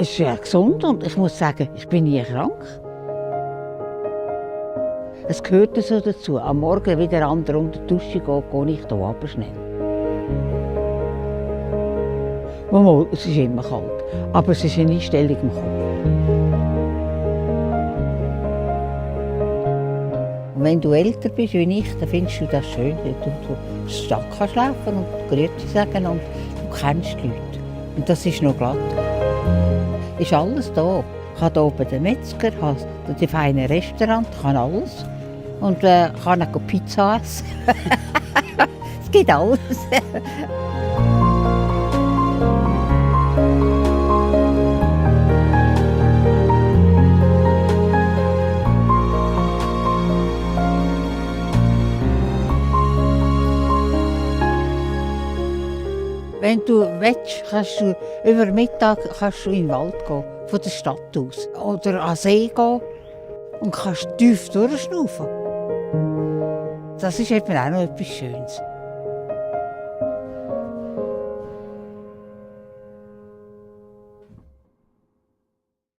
Es ist ja gesund und ich muss sagen, ich bin nie krank. Es gehört so dazu. Am Morgen wieder andere unter die Dusche gehen, gehe ich hier runter schnell. Mal, es ist immer kalt, aber es ist eine Einstellung im Kopf. Und wenn du älter bist wie ich, dann findest du das schön, wenn du so stark schlafen kannst und Grüezi sagen und du kennst die Leute. Und das ist noch glatt. Ist alles da. Ich habe hier oben den Metzger, habe die feinen Restaurant, kann alles. Und kann auch Pizza essen. Es geht alles. Wenn du willst, kannst du über Mittag in den Wald gehen, von der Stadt aus. Oder an den See gehen und kannst tief durchschnaufen. Das ist eben auch noch etwas Schönes.